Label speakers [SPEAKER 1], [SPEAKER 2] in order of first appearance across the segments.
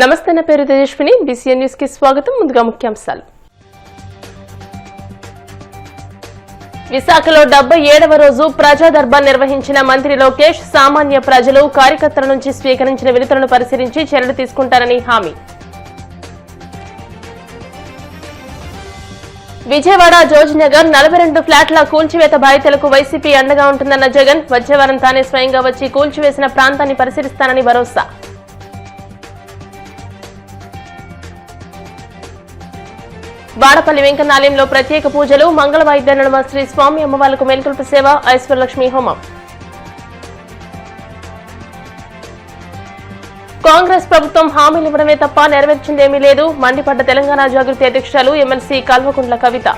[SPEAKER 1] నమస్తే, నా పేరు తేజస్విని. బీసీఎన్ న్యూస్ కి స్వాగతం. ముందుగా ముఖ్యాంశాలు. విశాఖలో 77వ రోజు ప్రజా దర్బార్ నిర్వహించిన మంత్రి లోకేష్ సామాన్య ప్రజలు, కార్యకర్తల నుంచి స్వీకరించిన వినతులను పరిశీలించి చర్యలు తీసుకుంటారని హామీ. విజయవాడ జోజినగర్ 42 ఫ్లాట్ల కూల్చివేత బాధితులకు వైసీపీ అండగా ఉంటుందన్న జగన్. వచ్చే వారం తానే స్వయంగా వచ్చి కూల్చివేసిన ప్రాంతాన్ని పరిశీలిస్తానని భరోసా. వాడపల్లి వెంకన్నాలయంలో ప్రత్యేక పూజలు, మంగళవాయిద్య నడుమ శ్రీ స్వామి అమ్మవార్లకు మేల్కొల్పు సేవ, ఐశ్వర్యలక్ష్మి హోమం. కాంగ్రెస్ ప్రభుత్వం హామీలు ఇవ్వడమే తప్ప నెరవేర్చిందేమీ లేదు. మండిపడ్డ తెలంగాణ జాగృతి అధ్యక్షురాలు ఎమ్మెల్సీ కల్వకుంట్ల కవిత.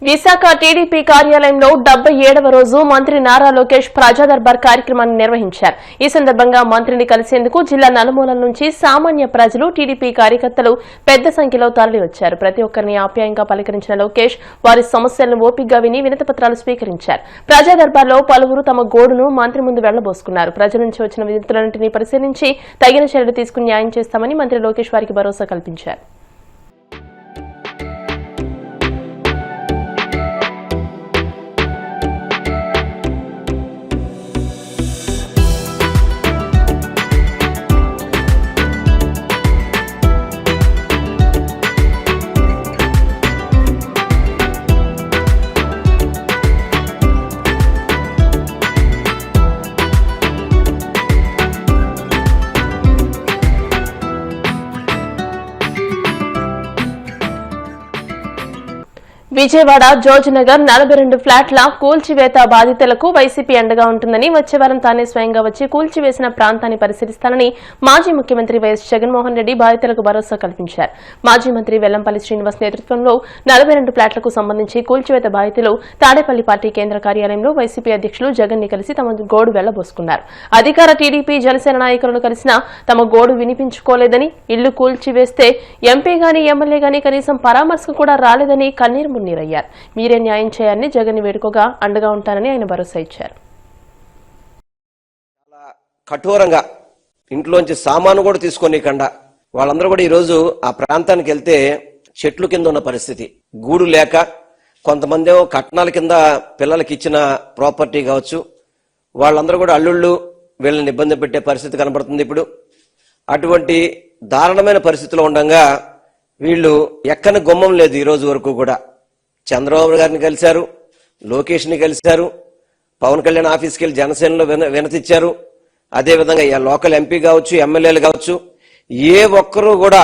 [SPEAKER 1] విశాఖ టీడీపీ కార్యాలయంలో 77వ రోజు మంత్రి నారా లోకేష్ ప్రజా దర్బార్ కార్యక్రమాన్ని నిర్వహించారు. ఈ సందర్భంగా మంత్రిని కలిసేందుకు జిల్లా నలుమూలల నుంచి సామాన్య ప్రజలు, టీడీపీ కార్యకర్తలు పెద్ద సంఖ్యలో తరలివచ్చారు. ప్రతి ఒక్కరిని ఆప్యాయంగా పలకరించిన లోకేష్ వారి సమస్యలను ఓపికగా విని వినతిపత్రాలు స్వీకరించారు. ప్రజా దర్బార్లో పలువురు తమ గోడును మంత్రి ముందు వెళ్లబోసుకున్నారు. ప్రజల నుంచి వచ్చిన వినతులన్నింటినీ పరిశీలించి తగిన చర్యలు తీసుకుని న్యాయం చేస్తామని మంత్రి లోకేష్ వారికి భరోసా కల్పించారు. విజయవాడ జోజినగర్ 42 ఫ్లాట్ల కూల్చివేత బాధితులకు వైసీపీ అండగా ఉంటుందని, వచ్చే వారం తానే స్వయంగా వచ్చి కూల్చివేసిన ప్రాంతాన్ని పరిశీలిస్తానని మాజీ ముఖ్యమంత్రి వైఎస్ జగన్మోహన్ రెడ్డి బాధితులకు భరోసా కల్పించారు. మాజీ మంత్రి వెల్లంపల్లి శ్రీనివాస్ నేతృత్వంలో 42 ఫ్లాట్లకు సంబంధించి కూల్చివేత బాధితులు తాడేపల్లి పార్టీ కేంద్ర కార్యాలయంలో వైసీపీ అధ్యక్షులు జగన్ ని కలిసి తమ గోడు వెళ్లబోసుకున్నారు. అధికార టీడీపీ, జనసేన నాయకులను కలిసినా తమ గోడు వినిపించుకోలేదని, ఇల్లు కూల్చివేస్తే ఎంపీ గాని ఎమ్మెల్యే గాని కనీసం పరామర్శకు కూడా రాలేదని కన్నీరు నీరయ్యారు. మీరే న్యాయం చేయాలని జగన్ వేడుకగా అండగా ఉంటానని ఆయన భరోసా ఇచ్చారు.
[SPEAKER 2] కఠోరంగా ఇంట్లోంచి సామాను కూడా తీసుకోనికుండా వాళ్ళందరూ కూడా ఈరోజు ఆ ప్రాంతానికి వెళ్తే చెట్లు కింద ఉన్న పరిస్థితి, గూడు లేక కొంతమంది కట్నాల కింద పిల్లలకి ఇచ్చిన ప్రాపర్టీ కావచ్చు, వాళ్ళందరూ కూడా అల్లుళ్ళు వీళ్ళని ఇబ్బంది పెట్టే పరిస్థితి కనబడుతుంది. ఇప్పుడు అటువంటి దారుణమైన పరిస్థితిలో ఉండగా వీళ్ళు ఎక్కని గుమ్మం లేదు. ఈ రోజు వరకు కూడా చంద్రబాబు గారిని కలిశారు, లోకేష్ ని కలిశారు, పవన్ కళ్యాణ్ ఆఫీస్కి వెళ్ళి జనసేనలో వినతిచ్చారు. అదేవిధంగా లోకల్ ఎంపీ కావచ్చు, ఎమ్మెల్యేలు కావచ్చు, ఏ ఒక్కరూ కూడా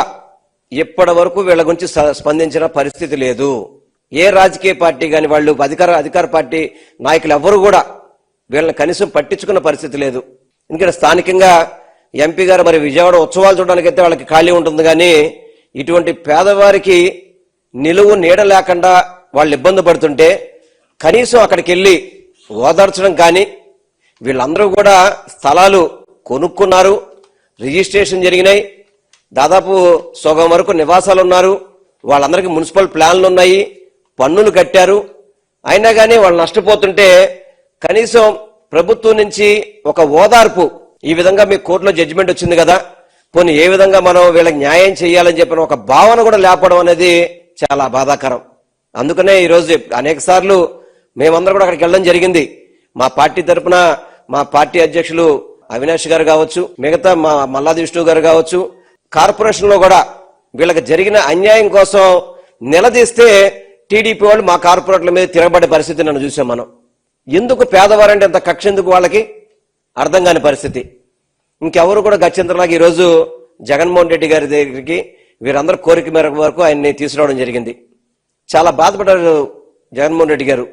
[SPEAKER 2] ఇప్పటి వరకు వీళ్ళ గురించి స్పందించిన పరిస్థితి లేదు. ఏ రాజకీయ పార్టీ కానీ వాళ్ళు అధికార పార్టీ నాయకులు ఎవరు కూడా వీళ్ళని కనీసం పట్టించుకున్న పరిస్థితి లేదు. ఎందుకంటే స్థానికంగా ఎంపీ గారు మరి విజయవాడ ఉత్సవాలు చూడడానికి అయితే వాళ్ళకి ఖాళీ ఉంటుంది, కానీ ఇటువంటి పేదవారికి నిలువు నీడ లేకుండా వాళ్ళు ఇబ్బంది పడుతుంటే కనీసం అక్కడికి వెళ్ళి ఓదార్చడం కానీ, వీళ్ళందరూ కూడా స్థలాలు కొనుక్కున్నారు, రిజిస్ట్రేషన్ జరిగినాయి, దాదాపు సగం వరకు నివాసాలు ఉన్నారు, వాళ్ళందరికీ మున్సిపల్ ప్లాన్లు ఉన్నాయి, పన్నులు కట్టారు. అయినా కానీ వాళ్ళు నష్టపోతుంటే కనీసం ప్రభుత్వం నుంచి ఒక ఓదార్పు, ఈ విధంగా మీ కోర్టులో జడ్జిమెంట్ వచ్చింది కదా, పోనీ ఏ విధంగా మనం వీళ్ళకి న్యాయం చేయాలని చెప్పిన ఒక భావన కూడా లేపడం అనేది చాలా బాధాకరం. అందుకనే ఈరోజు అనేక సార్లు మేమందరం కూడా అక్కడికి వెళ్ళడం జరిగింది. మా పార్టీ తరఫున మా పార్టీ అధ్యక్షులు అవినాష్ గారు కావచ్చు, మిగతా మా మల్లాది విష్ణు గారు కావచ్చు, కార్పొరేషన్ లో కూడా వీళ్ళకి జరిగిన అన్యాయం కోసం నిలదీస్తే టీడీపీ వాళ్ళు మా కార్పొరేట్ల మీద తిరగబడే పరిస్థితి నన్ను చూసాం. మనం ఎందుకు పేదవారంటే ఎంత కక్ష ఎందుకు వాళ్ళకి అర్థం కాని పరిస్థితి. ఇంకెవరు కూడా గత్యంతరంలాగా ఈరోజు జగన్మోహన్ రెడ్డి గారి దగ్గరికి వీరందరూ కోరిక మేరకు వరకు ఆయన్ని తీసుకురావడం జరిగింది. చాలా బాధపడ్డారు జగన్మోహన్ రెడ్డి గారు.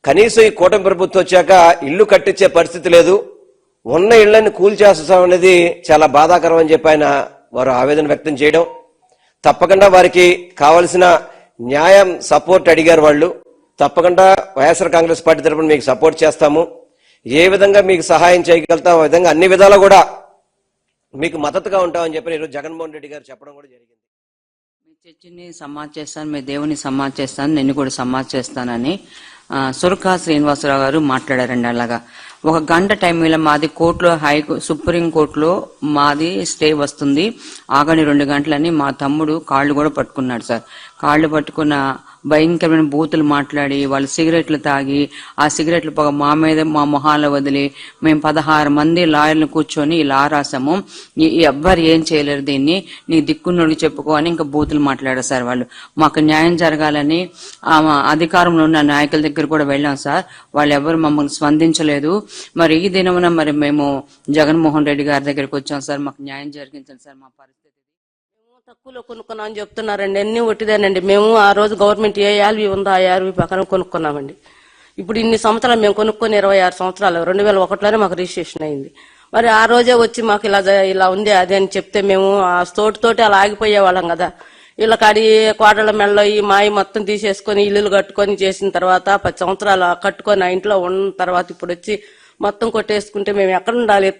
[SPEAKER 2] కనీసం ఈ కూటమి ప్రభుత్వం వచ్చాక ఇల్లు కట్టించే పరిస్థితి లేదు, ఉన్న ఇళ్లని కూల్చేస్తాం అనేది చాలా బాధాకరం అని చెప్పి ఆయన వారు ఆవేదన వ్యక్తం చేయడం. తప్పకుండా వారికి కావలసిన న్యాయం సపోర్ట్ అడిగారు వాళ్ళు. తప్పకుండా వైఎస్ఆర్ కాంగ్రెస్ పార్టీ తరఫున మీకు సపోర్ట్ చేస్తాము, ఏ విధంగా మీకు సహాయం చేయగలుగుతాం ఆ విధంగా అన్ని విధాలా కూడా మీకు మద్దతుగా ఉంటామని చెప్పి ఈరోజు జగన్మోహన్ రెడ్డి గారు చెప్పడం కూడా జరిగింది.
[SPEAKER 3] చర్చిని సమాజ్ చేస్తాను, మీ దేవుని సమాజ్ చేస్తాను, నిన్ను కూడా సమాజ్ చేస్తానని సురకా శ్రీనివాసరావు గారు మాట్లాడారండి. అలాగా 1 గంట టైం మీద మాది కోర్టులో సుప్రీం కోర్టులో మాది స్టే వస్తుంది, ఆగని 2 గంటలని మా తమ్ముడు కాళ్ళు కూడా పట్టుకున్నాడు సార్. కాళ్ళు పట్టుకున్న భయంకరమైన బూతులు మాట్లాడి వాళ్ళు సిగరెట్లు తాగి ఆ సిగరెట్లు పొగ మా మీద మా మొహాల్లో వదిలి మేము 16 మంది లాయర్లు కూర్చొని ఇలా రాసాము, ఎవ్వరు ఏం చేయలేరు, దీన్ని నీ దిక్కున్నోడికి చెప్పుకో అని ఇంకా బూతులు మాట్లాడారు సార్. వాళ్ళు మాకు న్యాయం జరగాలని అధికారంలో ఉన్న నాయకుల దగ్గర కూడా వెళ్ళాం సార్, వాళ్ళు ఎవరు మమ్మల్ని స్పందించలేదు. మరి ఈ దినమున మరి మేము జగన్మోహన్ రెడ్డి గారి దగ్గరికి వచ్చాం సార్, మాకు న్యాయం జరిగించండి సార్. మా పరిస్థితి
[SPEAKER 4] తక్కువలో కొనుక్కున్నాం అని చెప్తున్నారండి, అన్ని ఒట్టిదేనండి. మేము ఆ రోజు గవర్నమెంట్ ఏ యాల్వి ఉందో ఆ యాల్వి ప్రకారం కొనుక్కున్నామండి. ఇప్పుడు ఇన్ని సంవత్సరాలు మేము కొనుక్కొని 26 సంవత్సరాలు 2001లోనే మాకు రిజిస్ట్రేషన్ అయింది. మరి ఆ రోజే వచ్చి మాకు ఇలా ఉంది అది అని చెప్తే మేము ఆ తోటి అలా ఆగిపోయే వాళ్ళం కదా. ఇలా కాడి కోడళ్ళ మెడలో ఈ మాయి మొత్తం తీసేసుకొని ఇల్లులు కట్టుకొని చేసిన తర్వాత 10 సంవత్సరాలు కట్టుకొని ఆ ఇంట్లో ఉన్న తర్వాత ఇప్పుడు వచ్చి మొత్తం కొట్టేసుకుంటే మేము ఎక్కడ ఉండాలి?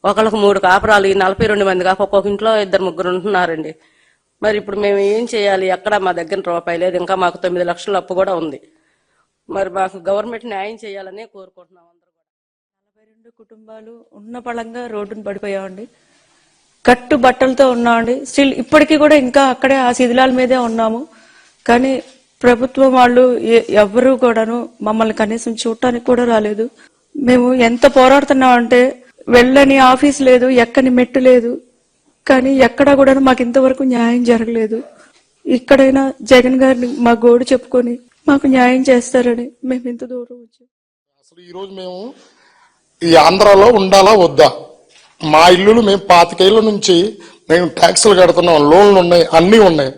[SPEAKER 4] ఒకళ్ళకు 3 కాపురాలు, ఈ 42 మంది కాక ఒక్కొక్క ఇంట్లో 2-3 ఉంటున్నారండి. మరి ఇప్పుడు మేము ఏం చేయాలి? ఎక్కడ మా దగ్గర రూపాయి లేదు, ఇంకా మాకు 9 లక్షల అప్పు కూడా ఉంది. మరి మాకు గవర్నమెంట్ న్యాయం చేయాలనే కోరుకుంటున్నాం. అందరూ కూడా
[SPEAKER 5] 42 కుటుంబాలు ఉన్న పళంగా రోడ్డును పడిపోయామండి, కట్టు బట్టలతో ఉన్నామండి. స్టిల్ ఇప్పటికీ కూడా ఇంకా అక్కడే ఆ శిథిలాల మీదే ఉన్నాము. కానీ ప్రభుత్వం వాళ్ళు ఎవరు కూడాను మమ్మల్ని కనీసం చూడటానికి కూడా రాలేదు. మేము ఎంత పోరాడుతున్నామంటే వెళ్ళని ఆఫీస్ లేదు, ఎక్కని మెట్టు లేదు, కానీ ఎక్కడా కూడా మాకు ఇంతవరకు న్యాయం జరగలేదు. ఇక్కడైనా జగన్ గారిని మా గోడు చెప్పుకొని మాకు న్యాయం చేస్తారని మేము ఇంత దూరం వచ్చాం.
[SPEAKER 6] అసలు ఈరోజు మేము ఈ ఆంధ్రాలో ఉండాలా వద్దా? మా ఇల్లులు మేము 25 ఏళ్ల నుంచి మేము ట్యాక్సులు కడుతున్నాం, లోన్లు ఉన్నాయి, అన్నీ ఉన్నాయి.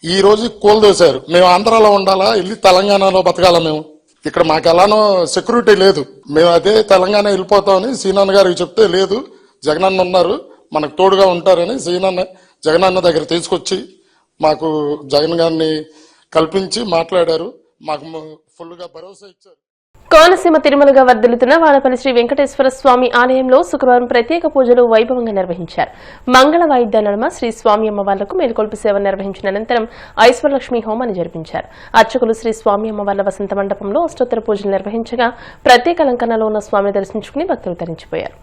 [SPEAKER 6] ఈ రోజు కూలదోశారు. మేము ఆంధ్రాలో ఉండాలా, వెళ్ళి తెలంగాణలో బతకాలా? మేము ఇక్కడ మాకు ఎలానో సెక్యూరిటీ లేదు, మేము అదే తెలంగాణ వెళ్ళిపోతామని సీనన్న గారికి చెప్తే లేదు, జగనన్న ఉన్నారు మనకు తోడుగా ఉంటారని జగనన్న దగ్గర తీసుకొచ్చి మాకు జగన్ గారిని కల్పించి మాట్లాడారు. మాకు ఫుల్గా భరోసా ఇచ్చారు.
[SPEAKER 1] కోనసీమ తిరుమలగా వర్ధిల్లుతున్న వాడపల్లి శ్రీ వెంకటేశ్వర స్వామి ఆలయంలో శుక్రవారం ప్రత్యేక పూజలు వైభవంగా నిర్వహించారు. మంగళ వాయిద్యాల నడుమ శ్రీ స్వామి అమ్మవార్లకు మేల్కొల్పు సేవ నిర్వహించిన అనంతరం ఐశ్వర్లక్ష్మి హోమాన్ని జరిపించారు. అర్చకులు శ్రీ స్వామి అమ్మవార్ల వసంత మండపంలో అష్టోత్తర పూజలు నిర్వహించగా ప్రత్యేక అలంకరణలో ఉన్న స్వామిని దర్శించుకుని భక్తులు తరించిపోయారు.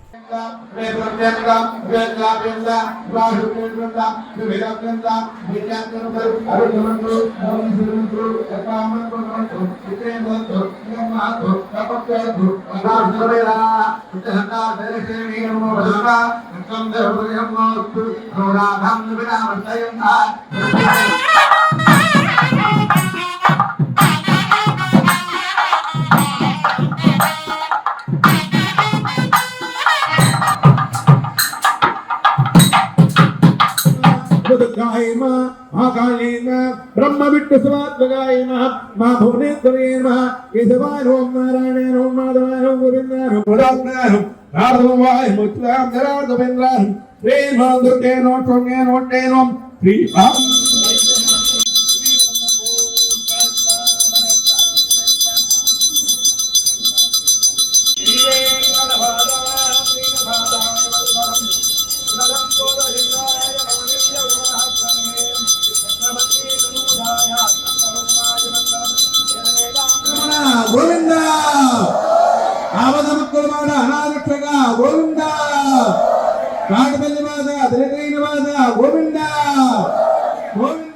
[SPEAKER 7] ब्रह्म विष्णु स्वात्मकाय नमः मा भुवनेश्वराय नमः केशवाय ओम नारायणाय ओम माधवाय ओम गोविंदाय ओम गुणात्मनाय ओम नारदवाय मुक्ताय जरार्दवेन्द्राय श्री दुर्गे नोट सोंगे नोटे ओम श्री గోవింద ఆవదముక్కులమాడ అనాథక్షగా గోవింద కాటపల్లి మాత దళితైన మాత గోవింద గోవింద.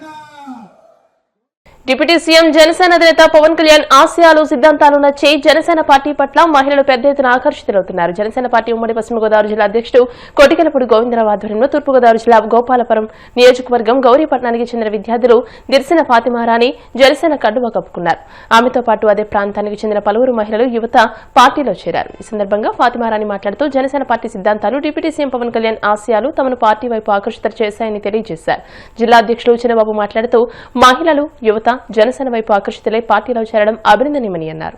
[SPEAKER 1] డిప్యూటీ సీఎం జనసేన అధినేత పవన్ కళ్యాణ్ ఆశయాలు సిద్ధాంతాలు నచ్చే జనసేన పార్టీ పట్ల మహిళలు పెద్ద ఎత్తున ఆకర్షితులవుతున్నారు. జనసేన పార్టీ ఉమ్మడి పశ్చిమ గోదావరి జిల్లా అధ్యక్షుడు కొటికలపూడి గోవిందరావు ఆధ్వర్యంలో తూర్పుగోదావరి జిల్లా గోపాలపురం నియోజకవర్గం గౌరీపట్నానికి చెందిన విద్యార్థులు దిర్శన ఫాతిమారాణి జనసేన కండువా కప్పుకున్నారు. ఆమెతో పాటు అదే ప్రాంతానికి చెందిన పలువురు మహిళలు యువత పార్టీలో చేరారు. ఈ సందర్భంగా ఫాతిమారాణి మాట్లాడుతూ జనసేన పార్టీ సిద్ధాంతాలు డిప్యూటీ సీఎం పవన్ కళ్యాణ్ ఆశయాలు తమను పార్టీ వైపు ఆకర్షితులు చేశాయని తెలియజేశారు. జిల్లా అధ్యక్షులు చిన్నబాబు మాట్లాడుతూ మహిళలు యువత జనసేన వైపు ఆకర్షితులై పార్టీలో చేరడం అభినందనీయమని అన్నారు.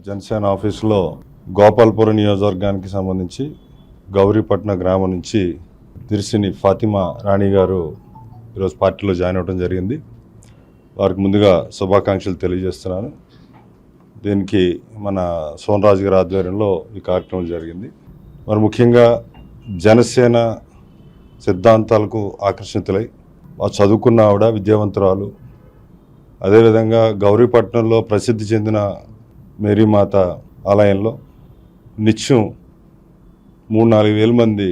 [SPEAKER 8] జనసేన ఆఫీసులో గోపాలపురం నియోజకవర్గానికి సంబంధించి గౌరీపట్నం గ్రామం నుంచి దిర్సిని ఫాతిమా రాణి గారు ఈరోజు పార్టీలో జాయిన్ అవ్వడం జరిగింది. వారికి ముందుగా శుభాకాంక్షలు తెలియజేస్తున్నాను. దీనికి మన సోనరాజు గారి ఆధ్వర్యంలో ఈ కార్యక్రమం జరిగింది. మరి ముఖ్యంగా జనసేన సిద్ధాంతాలకు ఆకర్షితులై చదువుకున్న ఆవిడ, విద్యావంతురాలు. అదేవిధంగా గౌరీపట్నంలో ప్రసిద్ధి చెందిన మేరీమాత ఆలయంలో నిత్యం 3-4 వేల మంది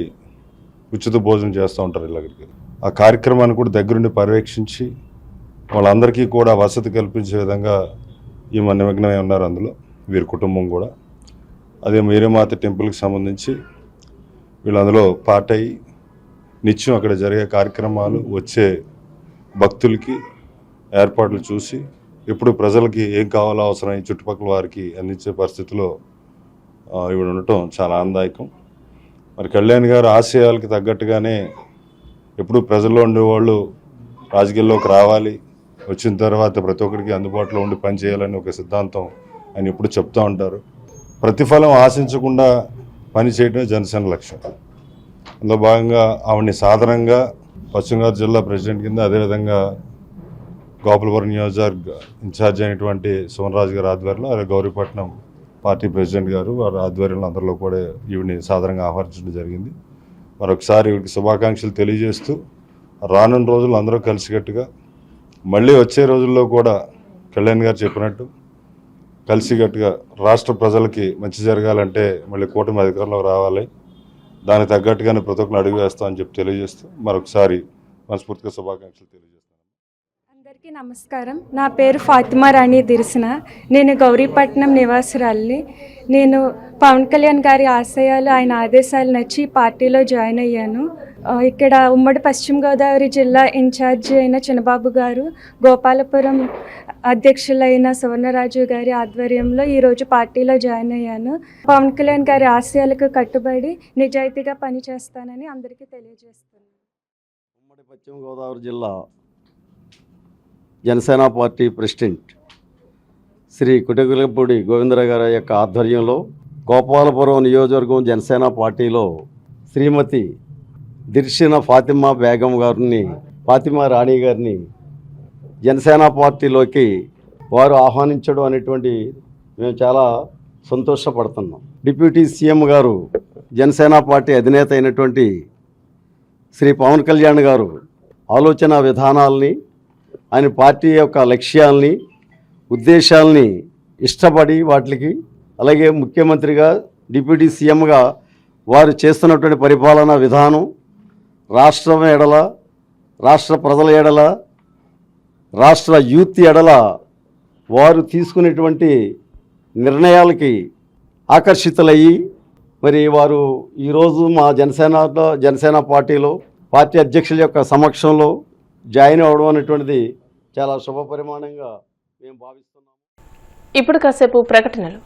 [SPEAKER 8] ఉచిత భోజనం చేస్తూ ఉంటారు ఇళ్ళకి. ఆ కార్యక్రమాన్ని కూడా దగ్గరుండి పర్యవేక్షించి వాళ్ళందరికీ కూడా వసతి కల్పించే విధంగా ఈమె నిమగ్నమై ఉన్నారు. అందులో వీరి కుటుంబం కూడా. అదే మేరీమాత టెంపుల్కి సంబంధించి వీళ్ళు అందులో పార్ట్ అయ్యి నిత్యం అక్కడ జరిగే కార్యక్రమాలు, వచ్చే భక్తులకి ఏర్పాట్లు చూసి ఎప్పుడు ప్రజలకి ఏం కావాలో అవసరం ఈ చుట్టుపక్కల వారికి అందించే పరిస్థితిలో ఇవి ఉండటం చాలా ఆనందదాయకం. మరి కళ్యాణ్ గారు ఆశయాలకి తగ్గట్టుగానే ఎప్పుడు ప్రజల్లో ఉండేవాళ్ళు రాజకీయాల్లోకి రావాలి, వచ్చిన తర్వాత ప్రతి ఒక్కరికి అందుబాటులో ఉండి పనిచేయాలని ఒక సిద్ధాంతం ఆయన ఎప్పుడు చెప్తూ ఉంటారు. ప్రతిఫలం ఆశించకుండా పని చేయడమే జనసేన లక్ష్యం. అందులో భాగంగా ఆవిడని సాధారణంగా పశ్చిమ గోదావరి జిల్లా ప్రెసిడెంట్ కింద, అదేవిధంగా గోపాలపురం నియోజకవర్గ ఇన్ఛార్జ్ అయినటువంటి సోనరాజు గారి ఆధ్వర్యంలో, అలాగే గౌరీపట్నం పార్టీ ప్రెసిడెంట్ గారు వారి ఆధ్వర్యంలో అందరిలో కూడా ఈవిని సాధారణంగా ఆహ్వానించడం జరిగింది. మరొకసారి వీడికి శుభాకాంక్షలు తెలియజేస్తూ రానున్న రోజులు అందరూ కలిసికట్టుగా మళ్ళీ వచ్చే రోజుల్లో కూడా కళ్యాణ్ గారు చెప్పినట్టు కలిసికట్టుగా రాష్ట్ర ప్రజలకి మంచి జరగాలంటే మళ్ళీ కూటమి అధికారంలోకి రావాలి, దానికి తగ్గట్టుగానే ప్రతి ఒక్కరు అడుగు వేస్తామని చెప్పి తెలియజేస్తూ మరొకసారి మనస్ఫూర్తిగా శుభాకాంక్షలు తెలియజేస్తాను.
[SPEAKER 9] అందరికీ నమస్కారం. నా పేరు ఫాతిమా రాణి దిర్సిన. నేను గౌరీపట్నం నివాసురాలిని. నేను పవన్ కళ్యాణ్ గారి ఆశయాలు, ఆయన ఆదేశాలు నచ్చి పార్టీలో జాయిన్ అయ్యాను. ఇక్కడ ఉమ్మడి పశ్చిమ గోదావరి జిల్లా ఇన్ఛార్జ్ అయిన చిన్నబాబు గారు, గోపాలపురం అధ్యక్షులైన సువర్ణరాజు గారి ఆధ్వర్యంలో ఈరోజు పార్టీలో జాయిన్ అయ్యాను. పవన్ కళ్యాణ్ గారి ఆశయాలకు కట్టుబడి నిజాయితీగా పనిచేస్తానని అందరికీ తెలియజేస్తున్నాను.
[SPEAKER 10] ఉమ్మడి పశ్చిమ గోదావరి జిల్లా జనసేన పార్టీ ప్రెసిడెంట్ శ్రీ కుటగులపూడి గోవిందరావు గారి యొక్క ఆధ్వర్యంలో గోపాలపురం నియోజకవర్గం జనసేన పార్టీలో శ్రీమతి దిర్శిన ఫాతిమా బేగం గారిని, ఫాతిమా రాణి గారిని జనసేన పార్టీలోకి వారు ఆహ్వానించడం అనేటువంటి మేము చాలా సంతోషపడుతున్నాం. డిప్యూటీ సీఎం గారు, జనసేన పార్టీ అధినేత అయినటువంటి శ్రీ పవన్ కళ్యాణ్ గారు ఆలోచన విధానాల్ని, ఆయన పార్టీ యొక్క లక్ష్యాల్ని, ఉద్దేశాలని ఇష్టపడి వాటికి, అలాగే ముఖ్యమంత్రిగా, డిప్యూటీ సీఎంగా వారు చేస్తున్నటువంటి పరిపాలనా విధానం, రాష్ట్రం ఎడల, రాష్ట్ర ప్రజల ఎడల, రాష్ట్ర యూత్ ఎడల వారు తీసుకునేటువంటి నిర్ణయాలకి ఆకర్షితులయ్యి మరి వారు ఈరోజు మా జనసేన పార్టీలో పార్టీ అధ్యక్షుల యొక్క సమక్షంలో జాయిన్ అవ్వడం అనేటువంటిది చాలా శుభ పరిమాణంగా మేము భావిస్తున్నాము.
[SPEAKER 1] ఇప్పుడు కాసేపు ప్రకటనలు.